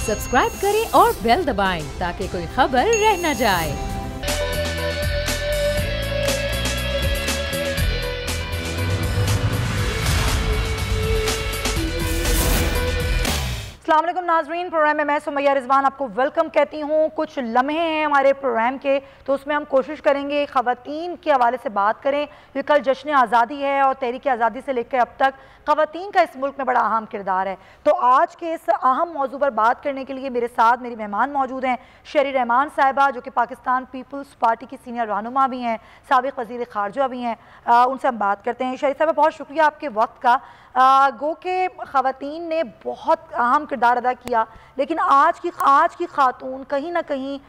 Subscribe करें और bell दबाएं ताकि कोई खबर रह न जाए। अस्सलाम वालेकुम नाजरीन, प्रोग्राम में मैं सुमैया रिजवान आपको वेलकम कहती हूँ। कुछ लम्हे हैं हमारे प्रोग्राम के, तो उसमें हम कोशिश करेंगे ख़वातीन के हवाले से बात करें। ये कल जश्न आज़ादी है और तहरीक आज़ादी से लेकर अब तक ख़वातीन का इस मुल्क में बड़ा अहम किरदार है। तो आज के इस अहम मौजू पर बात करने के लिए मेरे साथ मेरी मेहमान मौजूद हैं। शहरी रहमान साहिबा जो कि पाकिस्तान पीपल्स पार्टी की सीनियर रहनुमा भी हैं, साबिक़ वज़ीर ख़ारजा भी हैं, उनसे हम बात करते हैं। शहरी साहिबा, बहुत शुक्रिया आपके वक्त का। गो के ख़वातीन ने बहुत अहम किरदार अदा किया, लेकिन आज की खातून कहीं ना कहीं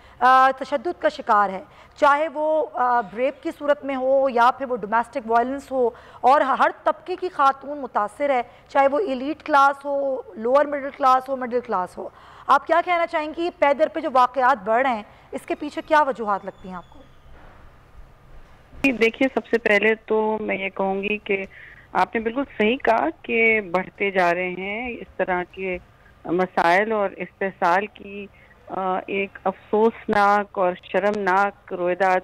तशद्दुद का शिकार है, चाहे वो रेप की सूरत में हो या फिर वो डोमेस्टिक वायलेंस हो, और हर तबके की खातून मुतासिर है, चाहे वो एलीट क्लास हो, लोअर मिडिल क्लास हो, मिडिल क्लास हो। आप क्या कहना चाहेंगी, पैदर पे जो वाक़यात बढ़ रहे हैं इसके पीछे क्या वजूहात लगती हैं आपको? देखिए, सबसे पहले तो मैं ये कहूँगी कि आपने बिल्कुल सही कहा कि बढ़ते जा रहे हैं इस तरह के मसाइल, और इस्तेसाल की एक अफसोसनाक और शर्मनाक रोयदाद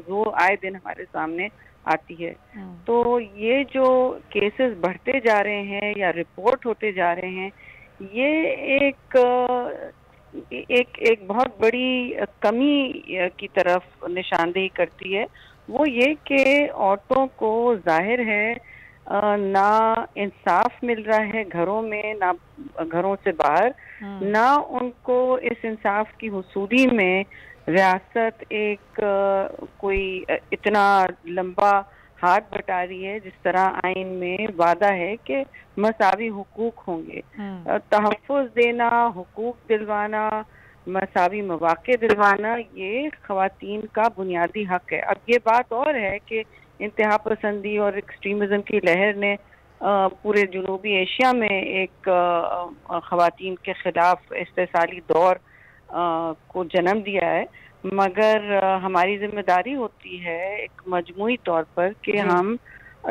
जो आए दिन हमारे सामने आती है। तो ये जो केसेस बढ़ते जा रहे हैं या रिपोर्ट होते जा रहे हैं, ये एक बहुत बड़ी कमी की तरफ निशानदेही करती है। वो ये कि औरतों को जाहिर है ना इंसाफ मिल रहा है घरों में, ना घरों से बाहर, ना उनको इस इंसाफ की हुसूली में रियासत एक कोई इतना लंबा हाथ बटा रही है जिस तरह आइन में वादा है कि मसावी हुकूक होंगे। तहफ़्फ़ुज़ देना, हुकूक दिलवाना, मसावी मौक़े दिलवाना, ये ख़वातीन का बुनियादी हक है। अब ये बात और है कि इंतहा पसंदी और एक्सट्रीमिज़म की लहर ने पूरे जनूबी एशिया में एक ख़वातीन के ख़िलाफ़ इस्तेसाली दौर को जन्म दिया है, मगर हमारी ज़िम्मेदारी होती है एक मजमूई तौर पर कि हम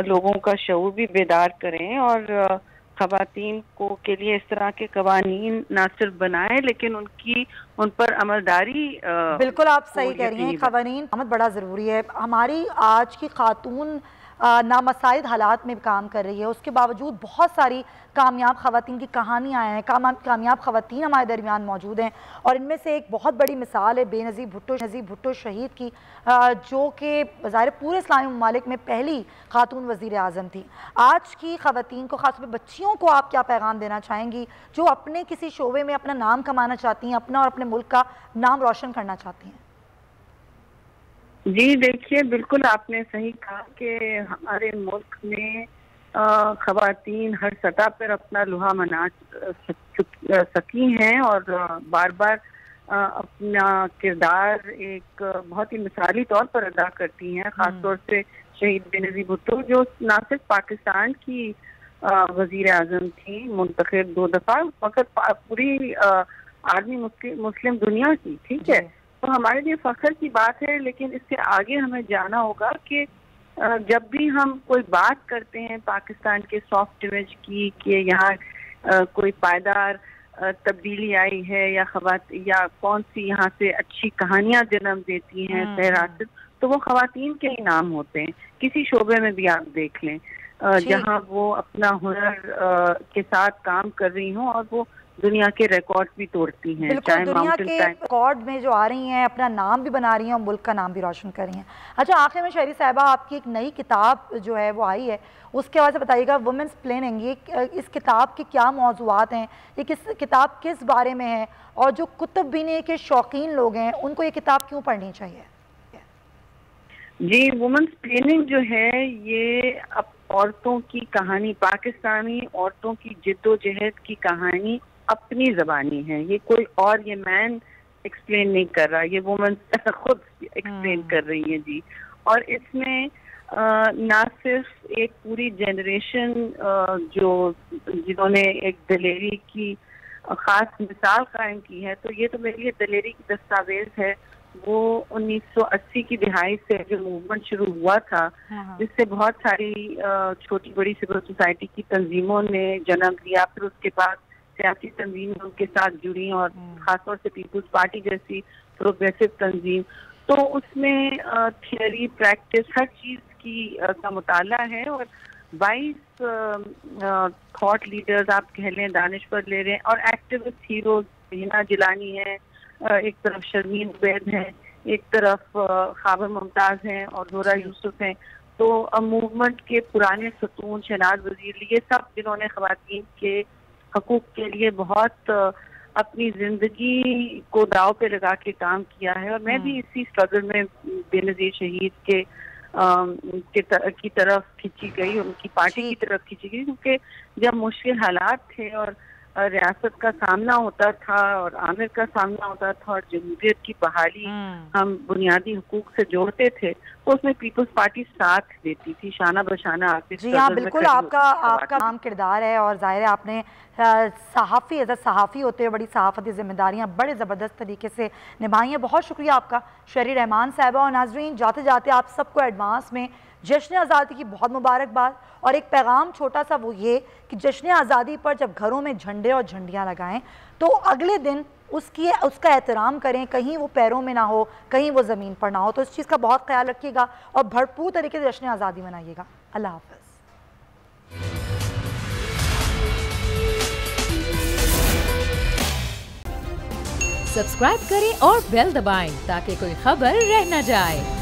लोगों का शऊर भी बेदार करें और ख़वातीन को के लिए इस तरह के कवानीन ना सिर्फ बनाएं लेकिन उन पर अमलदारी। बिल्कुल आप सही कह रही हैं, क़वानीन बड़ा ज़रूरी है। हमारी आज की खातून नामसाइद हालात में काम कर रही है, उसके बावजूद बहुत सारी कामयाब ख़वातीन की कहानियाँ हैं, कामयाब ख़वातीन हमारे दरमियान मौजूद हैं, और इनमें से एक बहुत बड़ी मिसाल है बेनज़ीर भुट्टो शहीद की, जो कि ज़ाहिर पूरे इस्लामी ममालिक में पहली खातून वज़ीर आज़म थी। आज की ख़वातीन को, ख़ासतौर पर बच्चियों को, आप क्या पैगाम देना चाहेंगी जो अपने किसी शोबे में अपना नाम कमाना चाहती हैं, अपना और अपने मुल्क का नाम रोशन करना चाहती हैं? जी देखिए, बिल्कुल आपने सही कहा कि हमारे मुल्क में ख़वातीन हर सतह पर अपना लुहा मना सकी हैं और बार बार अपना किरदार एक बहुत ही मिसाली तौर पर अदा करती हैं। ख़ासतौर से शहीद बेनज़ीर भुट्टो जो ना सिर्फ पाकिस्तान की वज़ीर आज़म थी मुंतखब 2 दफ़ा, मगर पूरी आदमी मुस्लिम दुनिया की, ठीक है, तो हमारे लिए फ़ख्र की बात है। लेकिन इससे आगे हमें जाना होगा कि जब भी हम कोई बात करते हैं पाकिस्तान के सॉफ्ट इमेज की कि यहाँ कोई पायदार तब्दीली आई है या कौन सी यहाँ से अच्छी कहानियाँ जन्म देती हैं सहरासित, तो वो ख़वातीन के ही नाम होते हैं। किसी शोबे में भी आप देख लें जहाँ वो अपना हुनर के साथ काम कर रही हों और वो दुनिया के रिकॉर्ड भी तोड़ती हैं, चाहे दुनिया के रिकॉर्ड में जो आ रही हैं, अपना नाम भी बना रही हैं और मुल्क का नाम भी रोशन कर रही हैं। अच्छा, आखिर में शहरी साहिबा, आपकी एक नई किताब जो है वो आई है, उसके हवाले से बताइएगा। वुमेन्स प्लेनिंग, ये इस किताब के क्या मौज़ूआत हैं, ये किताब किस बारे में है, और जो कुतुब बीनी के शौकीन लोग हैं उनको ये किताब क्यों पढ़नी चाहिए? जी, वुमेन्स प्लेनिंग जो है ये अब औरतों की कहानी, पाकिस्तानी औरतों की जिद्दोजहद की कहानी अपनी ज़बानी है। ये कोई और, ये मैन एक्सप्लेन नहीं कर रहा, ये वुमेन खुद एक्सप्लेन कर रही है जी। और इसमें ना सिर्फ एक पूरी जनरेशन जिन्होंने एक दलेरी की ख़ास मिसाल कायम की है, तो ये तो मेरे लिए दलेरी की दस्तावेज़ है। वो 1980 की दिहाई से जो मूवमेंट शुरू हुआ था, जिससे बहुत सारी छोटी बड़ी सिविल सोसाइटी की तंजीमों ने जन्म लिया, फिर उसके बाद सियासी तंजीमें उनके साथ जुड़ी और खास तौर से पीपल्स पार्टी जैसी प्रोग्रेसिव तंजीम, तो उसमें थियरी प्रैक्टिस हर चीज़ की का मुताला है। और 22 थॉट लीडर्स आप कह लें, दानिश्वर ले रहे हैं, और एक्टिविस्ट हीरोज हिना जिलानी है, एक तरफ शर्मीन उबैद है, एक तरफ खाबर मुमताज़ हैं और जोरा यूसुफ हैं। तो मूवमेंट के पुराने सतून, शहनाज वजीर, ये सब जिन्होंने ख़वातीन के हकूक़ के लिए बहुत अपनी ज़िंदगी को दाव पे लगा के काम किया है। और मैं भी इसी स्ट्रगल में बेनज़ीर शहीद की तरफ खींची गई, उनकी पार्टी की तरफ खींची गई, क्योंकि जब मुश्किल हालात थे और रियासत का सामना होता था और आमिर का सामना होता था और जमहूरियत की बहाली हम बुनियादी हुकूक से जोड़ते थे, तो उसमें पीपल्स पार्टी साथ देती थी, शाना बशाना आके। जी हाँ, बिल्कुल आपका नाम किरदार है, और जाहिर है आपने सहाफ़ी एज सहाफ़ी होते हुए बड़ी सहाफ़ती जिम्मेदारियाँ बड़े ज़बरदस्त तरीके से निभाई हैं। बहुत शुक्रिया आपका शहरी रहमान साहिबा। और नाज़रीन, जाते जाते आप सबको एडवांस में जश्न आज़ादी की बहुत मुबारकबाद, और एक पैगाम छोटा सा वो ये कि जश्न आज़ादी पर जब घरों में झंडे और झंडियाँ लगाएं तो अगले दिन उसका एहतराम करें, कहीं वो पैरों में ना हो, कहीं वो ज़मीन पर ना हो। तो इस चीज़ का बहुत ख्याल रखिएगा और भरपूर तरीके से जश्न आज़ादी मनाइएगा। अल्लाह हाफ़िज़। सब्सक्राइब करें और बेल दबाएं ताकि कोई खबर रह न जाए।